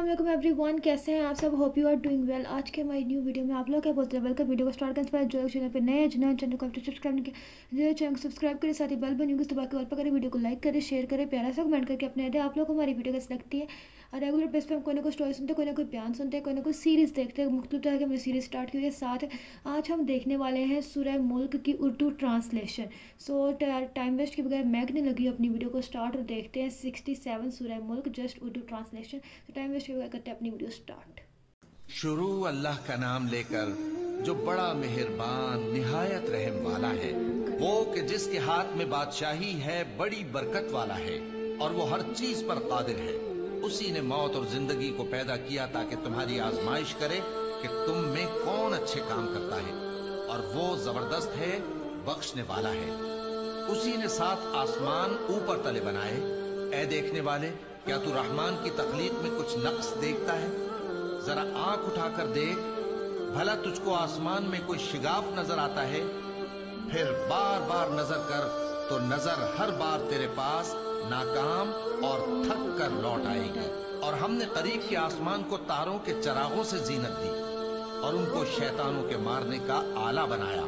अस्सलाम एवरीवन, कैसे हैं आप सब। Hope you are doing well. आज के हमारी न्यू वीडियो में आप लोग क्या बोलते हैं। वेलकम। वीडियो को स्टार्ट करने से पहले जो चैनल पे नए चैनल को सब्सक्राइब नहीं किया, चैनल को सब्सक्राइब करें, साथ ही बेल बनी होगी तो बाकी और पर करें। वीडियो को लाइक करें, शेयर करें, प्यारा सा कमेंट करके अपने आइडिया आप लोग को हमारी वीडियो कैसी लगती है। और रेगुलर बेस पर हम कोई ना कोई स्टोरी सुनते हैं, कोई ना कोई बयान सुनते हैं, कोई ना कोई सीरीज़ देखते हैं। मुख्तलिफ तरह की हमारी सीरीज़ स्टार्ट की हुई है। साथ आज हम देखने वाले हैं सूरह मुल्क की Urdu translation. So time waste के बगैर मैं नहीं लगी अपनी वीडियो को स्टार्ट और देखते हैं 67 सूरह मुल्क जस्ट उर्दू ट्रांसलेशन। तो टाइम वेस्ट के बगैर करते हैं अपनी वीडियो स्टार्ट। शुरू अल्लाह का नाम लेकर जो बड़ा मेहरबान निहायत रहम वाला है, वो कि जिसके हाथ में बादशाही है, बड़ी बरकत वाला है और वो हर चीज पर कादिर है। उसी ने मौत और जिंदगी को पैदा किया ताकि तुम्हारी आजमाइश करे कि तुम में कौन अच्छे काम करता है, और वो जबरदस्त है, बख्शने वाला है। उसी ने 7 आसमान ऊपर तले बनाए। ऐ देखने वाले, क्या तू रहमान की तख्लीक में कुछ नक्स देखता है? जरा आंख उठाकर देख, भला तुझको आसमान में कोई शिगाफ नजर आता है? फिर बार बार नजर कर तो नजर हर बार तेरे पास नाकाम और थक कर लौट आएगी। और हमने करीब के आसमान को तारों के चरागों से जीनत दी और उनको शैतानों के मारने का आला बनाया,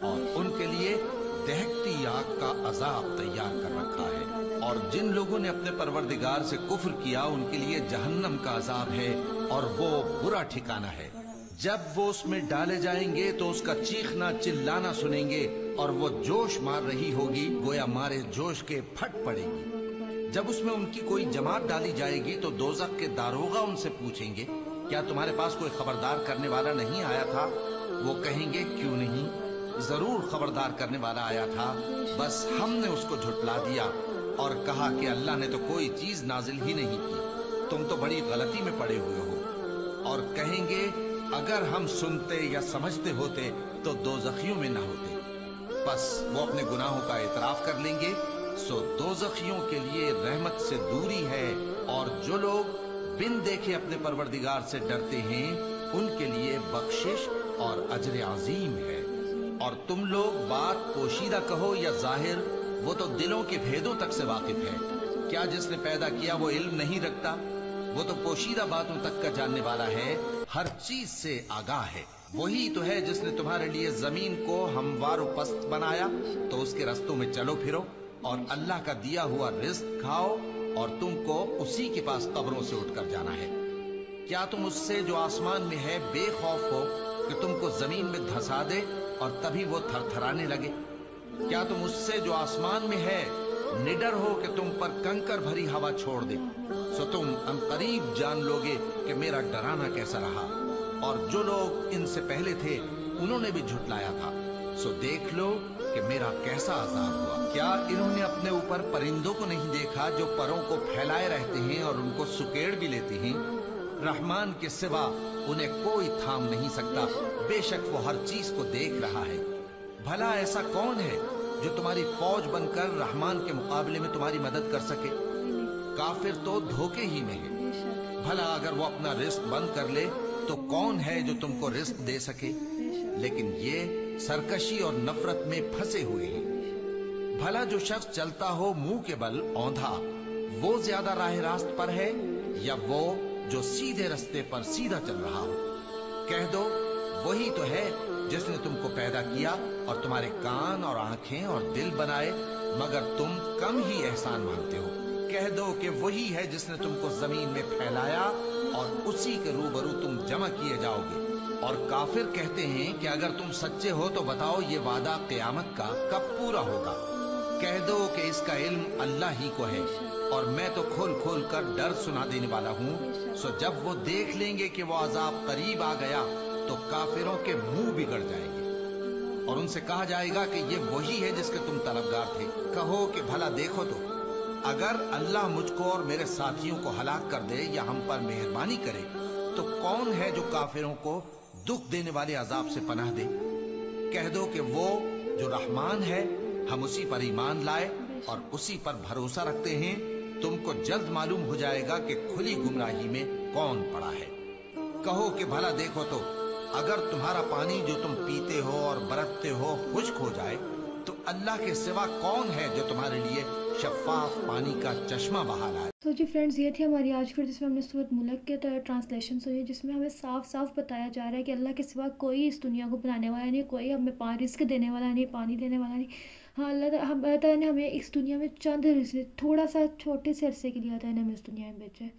और उनके लिए दहकती आग का अजाब तैयार कर रखा है। और जिन लोगों ने अपने परवरदिगार से कुफ्र किया, उनके लिए जहन्नम का अजाब है और वो बुरा ठिकाना है। जब वो उसमें डाले जाएंगे तो उसका चीखना चिल्लाना सुनेंगे, और वो जोश मार रही होगी, गोया मारे जोश के फट पड़ेगी। जब उसमें उनकी कोई जमात डाली जाएगी तो दोज़ख के दारोगा उनसे पूछेंगे, क्या तुम्हारे पास कोई खबरदार करने वाला नहीं आया था? वो कहेंगे, क्यों नहीं, जरूर खबरदार करने वाला आया था, बस हमने उसको झुटला दिया और कहा कि अल्लाह ने तो कोई चीज नाजिल ही नहीं की, तुम तो बड़ी गलती में पड़े हुए हो। और कहेंगे, अगर हम सुनते या समझते होते तो दोज़खियों में न होते। बस वो अपने गुनाहों का इतराफ कर लेंगे। सो दोज़खियों के लिए रहमत से दूरी है, और जो लोग बिन देखे अपने परवरदिगार से डरते हैं, उनके लिए बख्शिश और अजर अजीम है। और तुम लोग बात पोशीदा कहो या जाहिर, वो तो दिलों के भेदों तक से वाकिफ है। क्या जिसने पैदा किया वो इल्म नहीं रखता? वो तो पोशीदा बातों तक का जानने वाला है, हर चीज से आगाह है। वही तो है जिसने तुम्हारे लिए जमीन को हमवार पस्त बनाया, तो उसके रस्तों में चलो फिरो और अल्लाह का दिया हुआ रिज्क खाओ, और तुमको उसी के पास कब्रों से उठकर जाना है। क्या तुम उससे जो आसमान में है बेखौफ हो कि तुमको जमीन में धंसा दे और तभी वो थरथराने लगे? क्या तुम उससे जो आसमान में है निडर हो कि तुम पर कंकर भरी हवा छोड़ दे? सो तुम अनकरीब जान लोगे कि मेरा डराना कैसा रहा। और जो लोग इनसे पहले थे उन्होंने भी झुटलाया था, सो देख लो कि मेरा कैसा अजाब हुआ। क्या इन्होंने अपने ऊपर परिंदों को नहीं देखा जो परों को फैलाए रहते हैं और उनको सुकेड़ भी लेते हैं? रहमान के सिवा उन्हें कोई थाम नहीं सकता, बेशक वो हर चीज को देख रहा है। भला ऐसा कौन है जो तुम्हारी फौज बनकर रहमान के मुकाबले में तुम्हारी मदद कर सके? काफिर तो धोखे ही में है। भला अगर वो अपना रिस्क बंद कर ले तो कौन है जो तुमको रिस्क दे सके? लेकिन ये सरकशी और नफरत में फंसे हुए हैं। भला जो शख्स चलता हो मुंह के बल औंधा, वो ज्यादा राह रास्त पर है या वो जो सीधे रास्ते पर सीधा चल रहा हो? कह दो, वही तो है जिसने तुमको पैदा किया और तुम्हारे कान और आंखें और दिल बनाए, मगर तुम कम ही एहसान मानते हो। कह दो कि वही है जिसने तुमको जमीन में फैलाया और उसी के रूबरू तुम जमा किए जाओगे। और काफिर कहते हैं कि अगर तुम सच्चे हो तो बताओ ये वादा क़यामत का कब पूरा होगा? कह दो कि इसका इल्म अल्लाह ही को है, और मैं तो खोल खोल कर डर सुना देने वाला हूँ। सो जब वो देख लेंगे कि वो अजाब करीब आ गया तो काफिरों के मुंह बिगड़ जाएंगे और उनसे कहा जाएगा कि ये वही है जिसके तुम तलबगार थे। कहो कि भला देखो तो, अगर अल्लाह मुझको और मेरे साथियों को हलाक कर दे या हम पर मेहरबानी करे, तो कौन है जो काफिरों को दुख देने वाले अजाब से पनाह दे? कह दो कि वो जो रहमान है, हम उसी पर ईमान लाए और उसी पर भरोसा रखते हैं। तुमको जल्द मालूम हो जाएगा कि खुली गुमराही में कौन पड़ा है। कहो कि भला देखो तो, अगर तुम्हारा पानी जो तुम पीते हो और बरतते हो खुश्क हो जाए, तो अल्लाह के सिवा कौन है जो तुम्हारे लिए शफाफ पानी का चश्मा बहा लाए। तो जी फ्रेंड्स, ये थी हमारी आज की, जिसमें हमने सूरत मुल्क के ट्रांसलेशन सुनी, जिसमें हमें साफ साफ बताया जा रहा है कि अल्लाह के सिवा कोई इस दुनिया को बनाने वाला नहीं, कोई हमें रिस्क देने वाला नहीं, पानी देने वाला नहीं। हाँ, अल्लाह ताला ने हमें इस दुनिया में चंद थोड़ा सा छोटे से अरसे के लिए आता है ना, हमें इस दुनिया में भेजा है।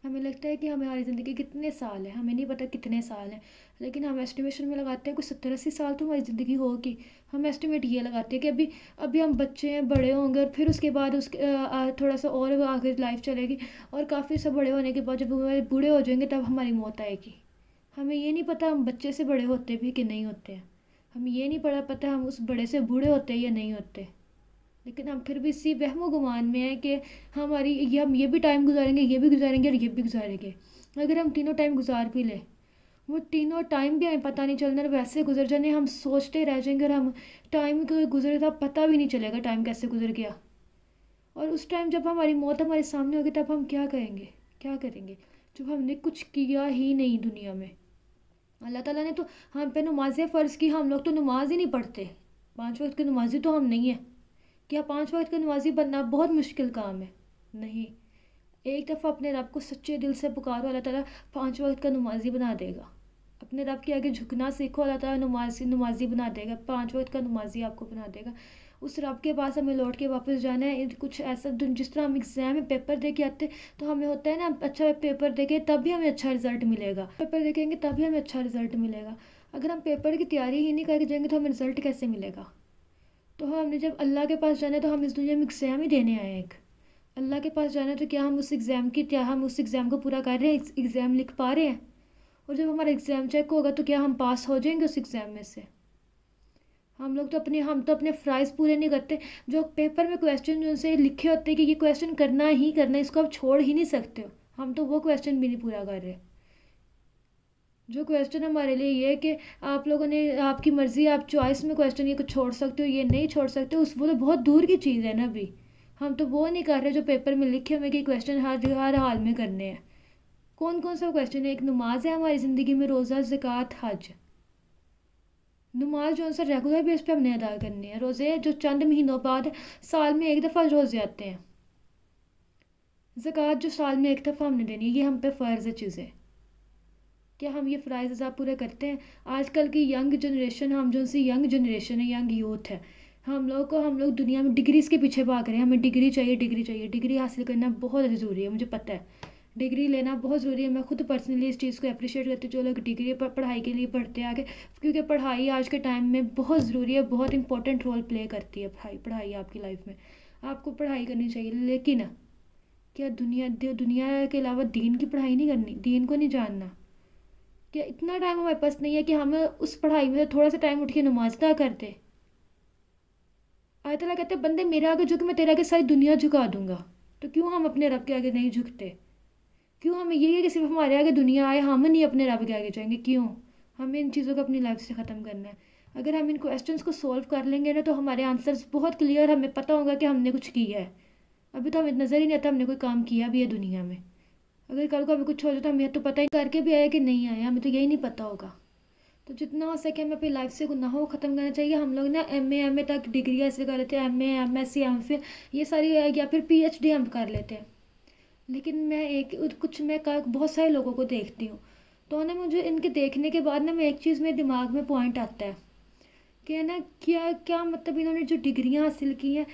हमें लगता है कि हमारी ज़िंदगी कितने साल है, हमें नहीं पता कितने साल हैं, लेकिन हम एस्टिमेशन में लगाते हैं कुछ 70-80 साल तो हमारी ज़िंदगी होगी। हम एस्टिमेट ये लगाते हैं कि अभी अभी हम बच्चे हैं, बड़े होंगे, और फिर उसके बाद थोड़ा सा और आगे लाइफ चलेगी, और काफ़ी सब बड़े होने के बाद जब हम बूढ़े हो जाएंगे तब हमारी मौत आएगी। हमें ये नहीं पता हम बच्चे से बड़े होते भी कि नहीं होते हैं, हमें ये नहीं पता हम उस बड़े से बूढ़े होते हैं या नहीं होते, लेकिन हम फिर भी इसी वहमो गुमान में हैं कि हम ये भी टाइम गुजारेंगे, ये भी गुजारेंगे और ये भी गुजारेंगे। अगर हम तीनों टाइम गुजार भी लें, वो तीनों टाइम भी हमें पता नहीं चलना, वैसे गुजर जाने, हम सोचते रह जाएंगे और हम टाइम को गुजरता पता भी नहीं चलेगा टाइम कैसे गुजर गया। और उस टाइम जब हमारी मौत हमारे सामने होगी तब हम क्या करेंगे, जब हमने कुछ किया ही नहीं दुनिया में। अल्लाह ताला ने तो हम पे नमाज़ें फ़र्ज़ की, हम लोग तो नमाज ही नहीं पढ़ते, 5 वक्त की नमाजी तो हम नहीं है। क्या 5 वक्त का नमाजी बनना बहुत मुश्किल काम है? नहीं, एक दफ़ा अपने रब को सच्चे दिल से पुकारो, अल्लाह ताला 5 वक्त का नमाजी बना देगा। अपने रब के आगे झुकना सीखो, अल्लाह ताला नमाजी बना देगा, 5 वक्त का नमाजी आपको बना देगा। उस रब के पास हमें लौट के वापस जाना है। कुछ ऐसा जिस तरह हम एग्ज़ाम में पेपर दे के आते तो हमें होता है ना, अच्छा पेपर देके तब भी हमें अच्छा रिज़ल्ट मिलेगा, पेपर देखेंगे तब भी हमें अच्छा रिज़ल्ट मिलेगा। अगर हम पेपर की तैयारी ही नहीं करके जाएंगे तो हमें रिज़ल्ट कैसे मिलेगा? तो हमने जब अल्लाह के पास जाना है तो हम इस दुनिया में एग्ज़ाम ही देने आए हैं एक। अल्लाह के पास जाना है तो क्या हम उस एग्ज़ाम को पूरा कर रहे हैं, एग्ज़ाम लिख पा रहे हैं? और जब हमारा एग्ज़ाम चेक होगा तो क्या हम पास हो जाएंगे उस एग्ज़ाम में से? हम तो अपने फ़राइज़ पूरे नहीं करते। जो पेपर में क्वेश्चन जो से लिखे होते हैं कि ये क्वेश्चन करना ही करना, इसको आप छोड़ ही नहीं सकते हो, हम तो वो क्वेश्चन भी नहीं पूरा कर रहे। जो क्वेश्चन हमारे लिए ये है कि आप लोगों ने आपकी मर्ज़ी, आप चॉइस में क्वेश्चन ये कुछ छोड़ सकते हो, ये नहीं छोड़ सकते, वो तो बहुत दूर की चीज़ है ना। अभी हम तो वो नहीं कर रहे जो पेपर में लिखे हुए कि क्वेश्चन हर हाल में करने हैं। कौन कौन सा क्वेश्चन है? एक नमाज है हमारी ज़िंदगी में, रोज़ा, ज़कात, हज। नमाज जो है रेगुलर बेस पे हमने अदा करनी है। रोज़े जो चंद महीनों बाद साल में एक दफ़ा रोज़े आते हैं। ज़कात जो साल में एक दफ़ा हमने देनी है, ये हम पे फ़र्ज़ है चीज़ें। क्या हम ये फ़राइज़ आप पूरे करते हैं? आजकल की यंग जनरेशन, हम जो सी यंग जनरेशन है, यंग यूथ है, हम लोग दुनिया में डिग्रीज़ के पीछे भाग रहे हैं। हमें डिग्री चाहिए, डिग्री हासिल करना बहुत ज़रूरी है, मुझे पता है डिग्री लेना बहुत ज़रूरी है। मैं खुद पर्सनली इस चीज़ को अप्रिशिएट करती हूँ जो लोग डिग्री पढ़ाई के लिए पढ़ते हैं आगे, क्योंकि पढ़ाई आज के टाइम में बहुत ज़रूरी है, बहुत इंपॉर्टेंट रोल प्ले करती है पढ़ाई आपकी लाइफ में। आपको पढ़ाई करनी चाहिए, लेकिन क्या दुनिया के अलावा दीन की पढ़ाई नहीं करनी, दीन को नहीं जानना? क्या इतना टाइम हमारे पास नहीं है कि हमें उस पढ़ाई में थोड़ा सा टाइम उठ के नमाज अदा कर दे? अल्लाह ताला कहते हैं बंदे मेरे आगे झुक, मैं तेरे आगे सारी दुनिया झुका दूंगा। तो क्यों हम अपने रब के आगे नहीं झुकते? क्यों हमें ये है कि सिर्फ हमारे आगे दुनिया आए, हम नहीं अपने रब के आगे जाएंगे? क्यों? हमें इन चीज़ों को अपनी लाइफ से ख़त्म करना है। अगर हम इन क्वेश्चंस को सॉल्व कर लेंगे ना तो हमारे आंसर्स बहुत क्लियर, हमें पता होगा कि हमने कुछ किया है। अभी तो हमें नज़र ही नहीं आता हमने कोई काम किया भी है दुनिया में। अगर कल को हमें कुछ हो जाए तो हमें तो पता ही करके भी आया कि नहीं आया, हमें तो यही नहीं पता होगा। तो जितना हो सके हमें अपनी लाइफ से गुनाहों को ख़त्म करना चाहिए। हम लोग ना एम ए तक डिग्री हासिल कर लेते हैं, MA, MSc, MPhil, ये सारी, या फिर PhD हम कर लेते हैं। लेकिन मैं बहुत सारे लोगों को देखती हूँ तो ना मुझे इनके देखने के बाद ना मैं एक चीज़ मेरे दिमाग में पॉइंट आता है कि ना क्या मतलब इन्होंने जो डिग्रियाँ हासिल की हैं,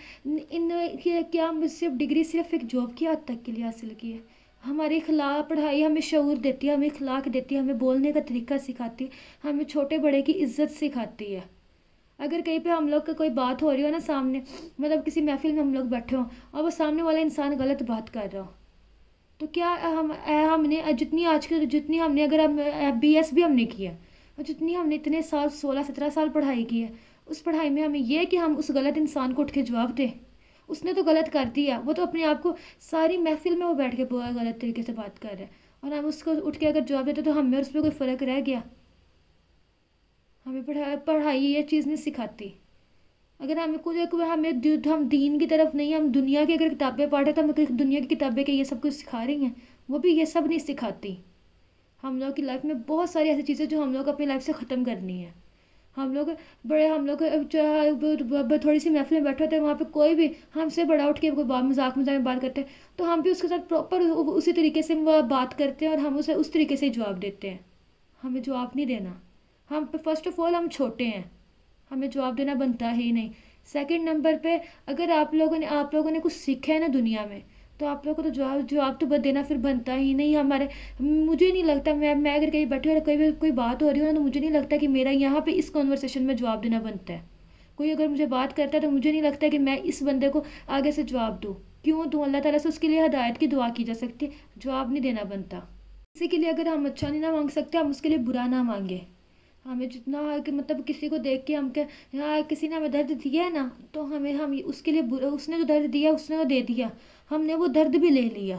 क्या सिर्फ डिग्री सिर्फ एक जॉब की हद तक के लिए हासिल की है? हमारी पढ़ाई हमें शऊर देती है, हमें अखलाक देती है, हमें बोलने का तरीका सिखाती है, हमें छोटे बड़े की इज्जत सिखाती है। अगर कहीं पे हम लोग का कोई बात हो रही हो ना सामने, मतलब किसी महफिल में हम लोग बैठे हों और वो सामने वाला इंसान गलत बात कर रहा हो, तो क्या हमने जितनी हमने अगर हम BS भी हमने किया और जितनी हमने इतने साल 16-17 साल पढ़ाई की है, उस पढ़ाई में हमें यह कि हम उस गलत इंसान को उठ के जवाब दें? उसने तो गलत कर दिया, वो तो अपने आप को सारी महफिल में वो बैठ के गलत तरीके से बात कर रहा है, और हम उसको उठ के अगर जवाब देते तो हमें उस पर कोई फ़र्क रह गया? हमें पढ़ाई ये चीज़ नहीं सिखाती। अगर हम दीन की तरफ नहीं, हम दुनिया की अगर किताबें पढ़ रहे तो हम दुनिया की किताबें के ये सब कुछ सिखा रही हैं, वो भी ये सब नहीं सिखाती। हम लोग की लाइफ में बहुत सारी ऐसी चीज़ें जो हम लोग अपनी लाइफ से ख़त्म करनी है। हम लोग बड़े हम लोग थोड़ी सी महफिल में बैठे होते हैं, वहाँ पे कोई भी हमसे बड़ा उठ के कोई मजाक में बात करते हैं तो हम भी उसके साथ प्रॉपर उसी तरीके से बात करते हैं और हम उसे उस तरीके से जवाब देते हैं। हमें जवाब नहीं देना। हम फर्स्ट ऑफ ऑल हम छोटे हैं, हमें जवाब देना बनता ही नहीं। सेकंड नंबर पे अगर आप लोगों ने कुछ सीखा है ना दुनिया में, तो आप लोगों को तो जवाब तो देना फिर बनता ही नहीं। मुझे नहीं लगता, मैं अगर कहीं बैठे और कोई बात हो रही हो ना, तो मुझे नहीं लगता कि मेरा यहाँ पे इस कॉन्वर्सेशन में जवाब देना बनता है। कोई अगर मुझे बात करता है तो मुझे नहीं लगता कि मैं इस बंदे को आगे से जवाब दूँ। क्यों दूँ? अल्लाह ताला से उसके लिए हिदायत की दुआ की जा सकती है, जवाब नहीं देना बनता। किसी के लिए अगर हम अच्छा नहीं ना मांग सकते, हम उसके लिए बुरा ना मांगे। हमें जितना कि मतलब किसी को देख के हम क्या, यहाँ किसी ने हमें दर्द दिया है ना, तो हम उसके लिए बुरा, उसने जो दर्द दिया उसने तो दे दिया, हमने वो दर्द भी ले लिया।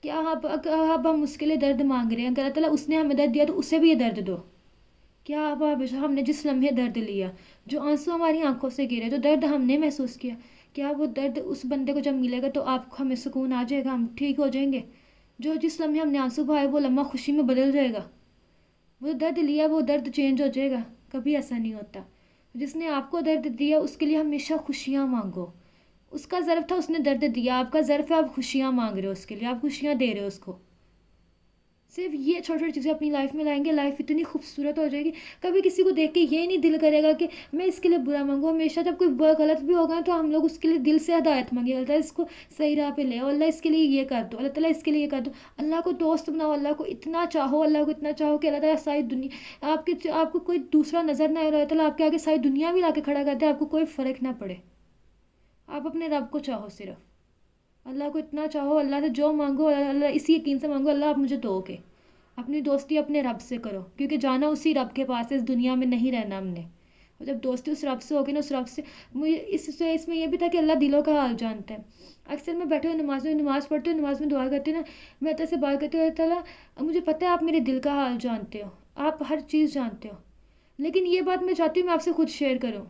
क्या अब हम उसके लिए दर्द मांग रहे हैं? अल्लाह ताला उसने हमें दर्द दिया तो उसे भी ये दर्द दो। क्या अब हमने जिस लम्हे दर्द लिया, जो आंसू हमारी आंखों से गिरे, जो दर्द हमने महसूस किया, क्या वो दर्द उस बंदे को जब मिलेगा तो आपको हमें सुकून आ जाएगा, हम ठीक हो जाएंगे? जो जिस लम्हे हमने आंसू बहाए वो लम्हा खुशी में बदल जाएगा? वो दर्द लिया वो दर्द चेंज हो जाएगा? कभी ऐसा नहीं होता। जिसने आपको दर्द दिया उसके लिए हमेशा खुशियाँ मांगो। उसका ज़र्फ था, उसने दर्द दिया, आपका ज़र्फ है, आप खुशियाँ मांग रहे हो उसके लिए, आप खुशियाँ दे रहे हो उसको। सिर्फ ये छोटी छोटी चीज़ें अपनी लाइफ में लाएंगे, लाइफ इतनी खूबसूरत हो जाएगी। कभी किसी को देख के ये नहीं दिल करेगा कि मैं इसके लिए बुरा मांगू। हमेशा जब कोई गलत भी होगा तो हम लोग उसके लिए दिल से हिदायत मांगे, अल्लाह इसको सही राह पे ले आओ, अल्लाह इसके लिए ये कर दो, अल्लाह ताला इसके लिए ये कर दो। अल्लाह को दोस्त बनाओ, अल्लाह को इतना चाहो, अल्लाह को इतना चाहो कि अल्लाह ताला सारी दुनिया आपको कोई दूसरा नज़र ना आए, अल्लाह ताला आपके आगे सारी दुनिया भी ला के खड़ा कर दे, आपको कोई फ़र्क ना पड़े। आप अपने रब को चाहो, सिर्फ अल्लाह को इतना चाहो, अल्लाह से जो मांगो अल्लाह इसी यकीन से मांगो, अल्लाह आप मुझे दोगे। अपनी दोस्ती अपने रब से करो, क्योंकि जाना उसी रब के पास है, इस दुनिया में नहीं रहना हमने। और जब दोस्ती उस रब से होगी ना, उस रब से मुझे इसमें यह भी था कि अल्लाह दिलों का हाल जानता है। अक्सर मैं बैठे हुए नमाज़ पढ़ती हूँ, नमाज में दुआ करती हूँ ना, मैं तो से बात करती हूँ, ताला मुझे पता है आप मेरे दिल का हाल जानते हो, आप हर चीज़ जानते हो, लेकिन ये बात मैं चाहती हूँ मैं आपसे खुद शेयर करूँ।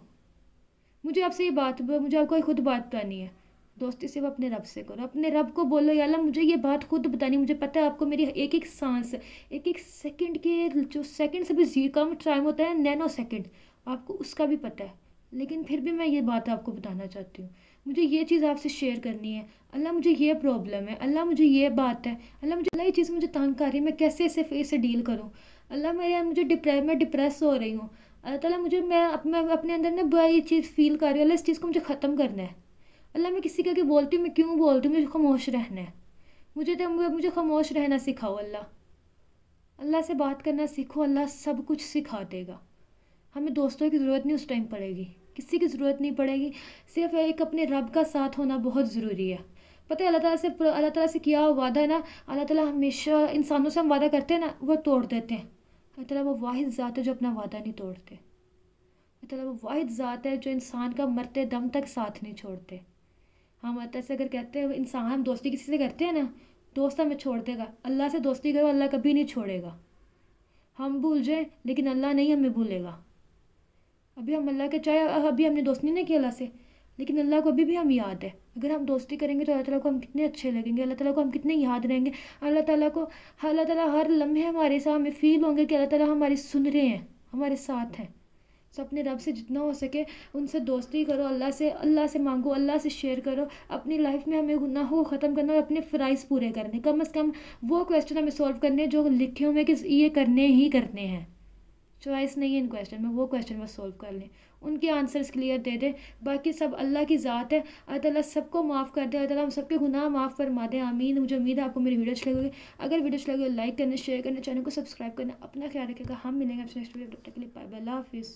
मुझे आपको खुद बात बतानी है। दोस्ती सिर्फ अपने रब से करो, अपने रब को बोलो, या अल्लाह मुझे ये बात खुद बतानी, मुझे पता है आपको मेरी एक एक सांस, एक एक सेकंड के, जो सेकंड से भी कम टाइम होता है, नैनो सेकंड, आपको उसका भी पता है, लेकिन फिर भी मैं ये बात आपको बताना चाहती हूँ। मुझे ये चीज़ आपसे शेयर करनी है। अल्लाह मुझे ये प्रॉब्लम है, अल्लाह मुझे ये बात है, अल्लाह ये चीज़ मुझे तंग कर रही है, मैं कैसे इसे डील करूँ? अल्लाह मैं डिप्रेस हो रही हूँ, अल्लाह ताला मैं अपने अंदर ना ये चीज़ फील कर रही हूँ, अल्लाह इस चीज़ को मुझे ख़त्म करना है। अल्लाह मैं किसी के आगे बोलती हूँ, मैं क्यों बोलती हूँ? मुझे खामोश रहना है, मुझे खामोश रहना सिखाओ अल्लाह से बात करना सीखो, अल्लाह सब कुछ सिखा देगा। हमें दोस्तों की ज़रूरत नहीं उस टाइम पड़ेगी, किसी की ज़रूरत नहीं पड़ेगी, सिर्फ एक अपने रब का साथ होना बहुत ज़रूरी है। पता है अल्लाह ताला से किया वादा है ना, अल्लाह ताला हमेशा इंसानों से हम वादा करते हैं ना, वो तोड़ देते हैं। अल्लाह ताला वो वाहिद ज़ात है जो अपना वादा नहीं तोड़ते। अल्लाह ताला वो वाहिद ज़ात है जो इंसान का मरते दम तक साथ नहीं छोड़ते। हम ऐसे अगर कहते हैं इंसान, हम दोस्ती किसी से करते हैं ना, दोस्त हमें छोड़ देगा, अल्लाह से दोस्ती करो, अल्लाह कभी नहीं छोड़ेगा। हम भूल जाए लेकिन अल्लाह नहीं हमें भूलेगा। अभी हम अल्लाह के चाहे अभी हमने दोस्ती नहीं की अल्लाह से, लेकिन अल्लाह को अभी भी हम याद है। अगर हम दोस्ती करेंगे तो अल्लाह ताला को हम कितने अच्छे लगेंगे, अल्लाह ताला को हम कितने याद रहेंगे। अल्लाह ताला हर लम्हे हमारे साथ हमें फ़ील होंगे कि अल्लाह ताला हमारी सुन रहे हैं, हमारे साथ हैं। तो अपने रब से जितना हो सके उनसे दोस्ती करो, अल्लाह से मांगो, अल्लाह से शेयर करो। अपनी लाइफ में हमें गुनाहों को ख़त्म करना और अपने फ़राइज़ पूरे करने, कम से कम वो क्वेश्चन हमें सॉल्व करने जो लिखे हुए कि ये करने ही करने हैं। चॉइस नहीं है इन क्वेश्चन में, वो क्वेश्चन बस सॉल्व कर लें, उनके आंसर्स क्लियर दे दे, बाकी सब अल्लाह की ज़ात है। अल्लाह ताला सबको माफ़ कर दे, अल्लाह ताला हम सबके गुनाह माफ़ फरमा दे, आमीन। मुझे उम्मीद है आपको मेरी वीडियो अच्छी लगेगी। अगर वीडियो अच्छी लगे लाइक करना, शेयर करना, चैनल को सब्सक्राइब करना। अपना ख्याल रखिएगा, हम मिलेंगे आपसे नेक्स्ट वीडियो, तब तक के लिए बाय बाय, अल्लाह हाफिज़।